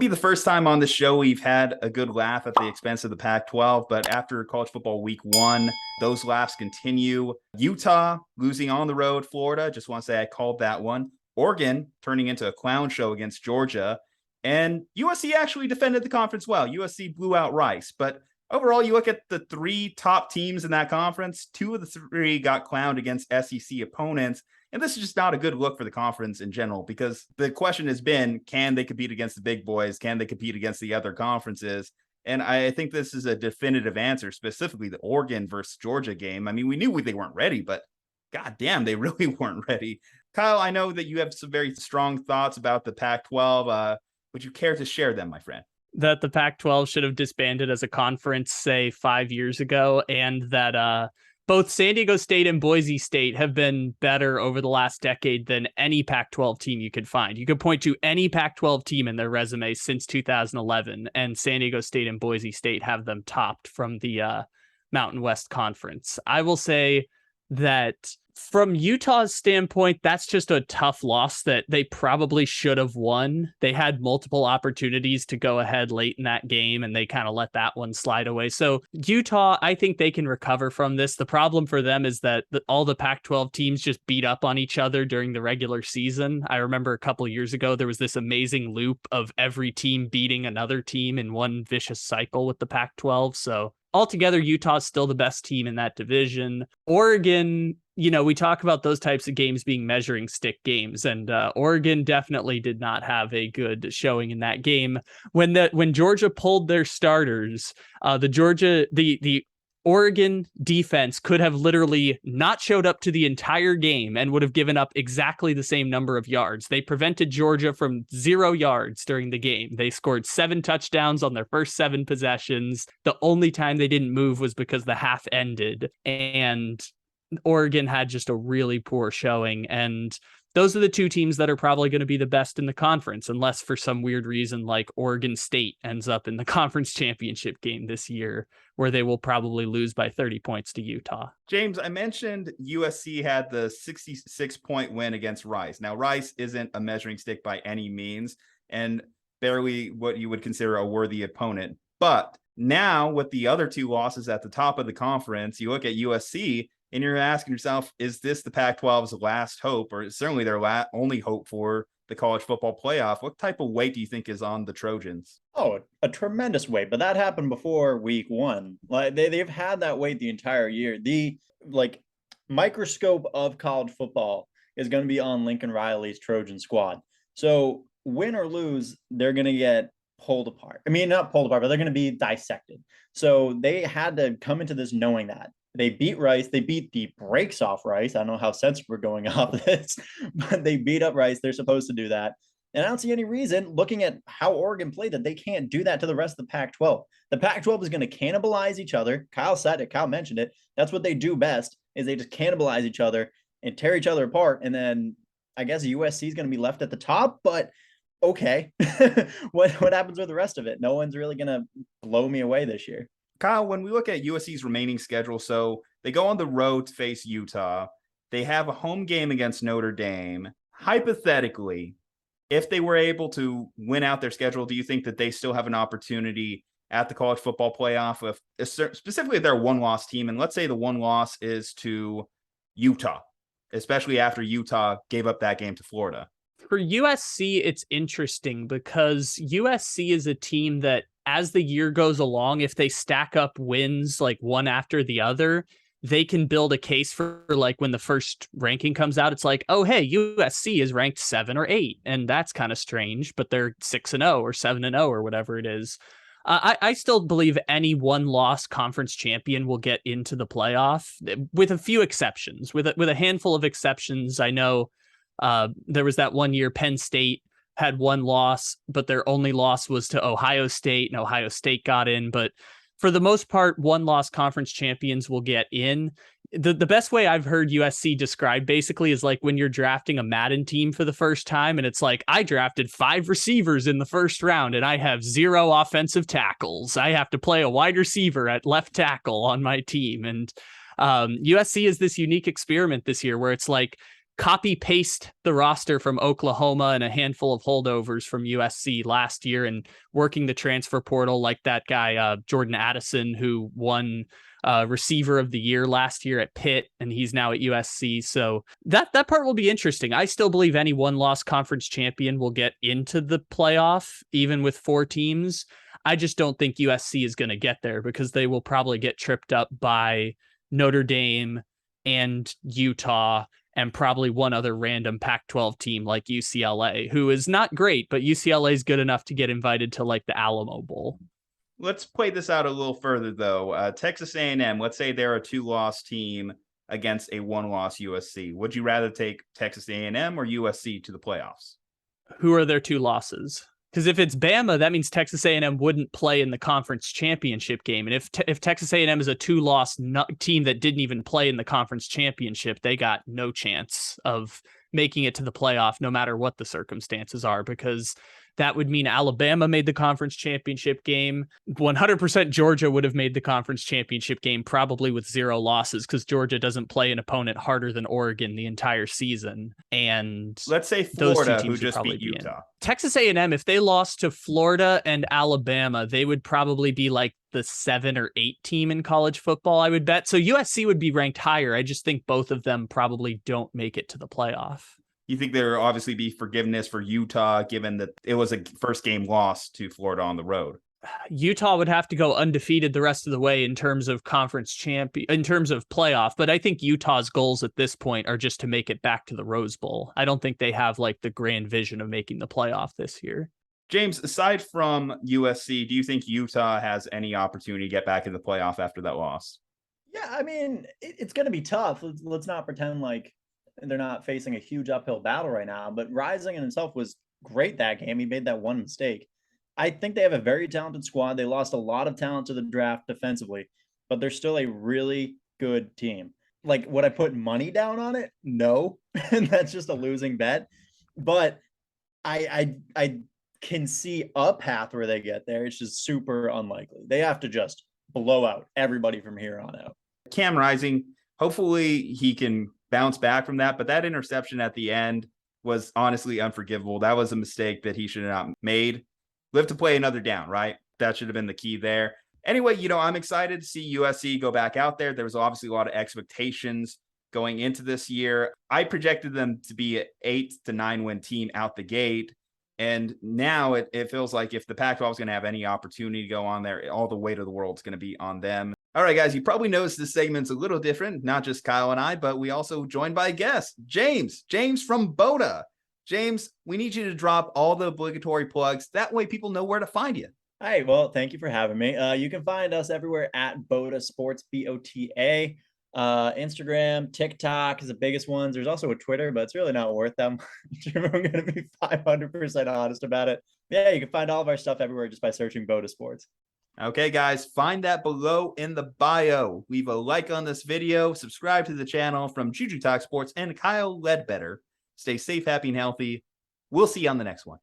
be the first time on the show we've had a good laugh at the expense of the Pac-12, but after college football week 1, those laughs continue. Utah losing on the road, Florida, just want to say I called that one. Oregon turning into a clown show against Georgia, and USC actually defended the conference well. USC blew out Rice, but overall, you look at the 3 top teams in that conference, 2 of the 3 got clowned against SEC opponents. And this is just not a good look for the conference in general, because the question has been, can they compete against the big boys? Can they compete against the other conferences? And I think this is a definitive answer, specifically the Oregon versus Georgia game. I mean, we knew they weren't ready, but goddamn, they really weren't ready. Kyle, I know that you have some very strong thoughts about the Pac-12. Would you care to share them, my friend? That the Pac-12 should have disbanded as a conference, say 5 years ago, and that both San Diego State and Boise State have been better over the last decade than any Pac-12 team you could find. You could point to any Pac-12 team in their resume since 2011, and San Diego State and Boise State have them topped from the Mountain West Conference. I will say that from Utah's standpoint, that's just a tough loss that they probably should have won. They had multiple opportunities to go ahead late in that game, and they kind of let that one slide away. So Utah, I think they can recover from this. The problem for them is that all the Pac-12 teams just beat up on each other during the regular season. I remember a couple of years ago, there was this amazing loop of every team beating another team in one vicious cycle with the Pac-12. So altogether, Utah's still the best team in that division. Oregon, we talk about those types of games being measuring stick games, and Oregon definitely did not have a good showing in that game. When Georgia pulled their starters, the Oregon defense could have literally not showed up to the entire game and would have given up exactly the same number of yards. They prevented Georgia from 0 yards during the game. They scored 7 touchdowns on their first 7 possessions. The only time they didn't move was because the half ended, and Oregon had just a really poor showing. And those are the 2 teams that are probably going to be the best in the conference, unless for some weird reason, like Oregon State ends up in the conference championship game this year, where they will probably lose by 30 points to Utah. James, I mentioned USC had the 66-point win against Rice. Now, Rice isn't a measuring stick by any means, and barely what you would consider a worthy opponent. But now with the other 2 losses at the top of the conference, you look at USC, and you're asking yourself, is this the Pac-12's last hope, or certainly their only hope for the college football playoff? What type of weight do you think is on the Trojans? Oh, a tremendous weight, but that happened before week 1. Like they've had that weight the entire year. The microscope of college football is going to be on Lincoln Riley's Trojan squad. So win or lose, they're going to get pulled apart. I mean, not pulled apart, but they're going to be dissected. So they had to come into this knowing that. They beat Rice. They beat the brakes off Rice. I don't know how sensitive we're going off this, but they beat up Rice. They're supposed to do that. And I don't see any reason, looking at how Oregon played, that they can't do that to the rest of the Pac-12. The Pac-12 is going to cannibalize each other. Kyle said it. Kyle mentioned it. That's what they do best, is they just cannibalize each other and tear each other apart. And then I guess USC is going to be left at the top, but okay. What happens with the rest of it? No one's really going to blow me away this year. Kyle, when we look at USC's remaining schedule, so they go on the road to face Utah. They have a home game against Notre Dame. Hypothetically, if they were able to win out their schedule, do you think that they still have an opportunity at the college football playoff, with specifically their one-loss team? And let's say the one loss is to Utah, especially after Utah gave up that game to Florida. For USC, it's interesting because USC is a team that, as the year goes along, if they stack up wins like one after the other, they can build a case for, like, when the first ranking comes out, it's like, oh, hey, USC is ranked 7 or 8. And that's kind of strange, but they're 6-0 or 7-0 or whatever it is. I still believe any one-loss conference champion will get into the playoff, with a few exceptions. With a handful of exceptions, I know there was that one year Penn State had one loss, but their only loss was to Ohio State, and Ohio State got in. But for the most part, one-loss conference champions will get in. The best way I've heard USC described basically is like when you're drafting a Madden team for the first time, and it's like, I drafted 5 receivers in the first round, and I have 0 offensive tackles. I have to play a wide receiver at left tackle on my team. And USC is this unique experiment this year where it's like, copy paste the roster from Oklahoma and a handful of holdovers from USC last year and working the transfer portal like that guy, Jordan Addison, who won receiver of the year last year at Pitt, and he's now at USC. So that part will be interesting. I still believe any one-loss conference champion will get into the playoff, even with 4 teams. I just don't think USC is going to get there because they will probably get tripped up by Notre Dame and Utah and probably one other random Pac-12 team like UCLA, who is not great, but UCLA is good enough to get invited to like the Alamo Bowl. Let's play this out a little further, though. Texas A&M, let's say they're a 2-loss team against a 1-loss USC. Would you rather take Texas A&M or USC to the playoffs? Who are their 2 losses? Because if it's Bama, that means Texas A&M wouldn't play in the conference championship game. And if Texas A&M is a 2-loss team that didn't even play in the conference championship, they got no chance of making it to the playoff, no matter what the circumstances are, because that would mean Alabama made the conference championship game. 100% Georgia would have made the conference championship game, probably with 0 losses, because Georgia doesn't play an opponent harder than Oregon the entire season. And let's say Florida, who just beat Utah. Texas A&M, if they lost to Florida and Alabama, they would probably be like the 7 or 8 team in college football, I would bet. So USC would be ranked higher. I just think both of them probably don't make it to the playoff. You think there will obviously be forgiveness for Utah, given that it was a first game loss to Florida on the road? Utah would have to go undefeated the rest of the way in terms of conference champion, in terms of playoff. But I think Utah's goals at this point are just to make it back to the Rose Bowl. I don't think they have like the grand vision of making the playoff this year. James, aside from USC, do you think Utah has any opportunity to get back in the playoff after that loss? Yeah, I mean, it's going to be tough. Let's not pretend like they're not facing a huge uphill battle right now, but Rising in himself was great that game. He made that one mistake. I think they have a very talented squad. They lost a lot of talent to the draft defensively, but they're still a really good team. Like, would I put money down on it? No. And that's just a losing bet. But I can see a path where they get there. It's just super unlikely. They have to just blow out everybody from here on out. Cam Rising, hopefully he can bounce back from that, but that interception at the end was honestly unforgivable. That was a mistake that he should have not made. Live to play another down, right? That should have been the key there. Anyway, I'm excited to see USC go back out there. There was obviously a lot of expectations going into this year. I projected them to be an 8 to 9 win team out the gate. And now it feels like if the Pac-12 is going to have any opportunity to go on there, all the weight of the world is going to be on them. All right, guys, you probably noticed this segment's a little different, not just Kyle and I, but we also joined by a guest, James from Boda. James, we need you to drop all the obligatory plugs. That way people know where to find you. Hi, well, thank you for having me. You can find us everywhere at Boda Sports, BOTA. Instagram, TikTok is the biggest ones. There's also a Twitter, but it's really not worth them. I'm going to be 500% honest about it. Yeah, you can find all of our stuff everywhere just by searching Boda Sports. Okay, guys, find that below in the bio. Leave a like on this video. Subscribe to the channel. From Ju-Ju Talk Sports and Kyle Ledbetter. Stay safe, happy, and healthy. We'll see you on the next one.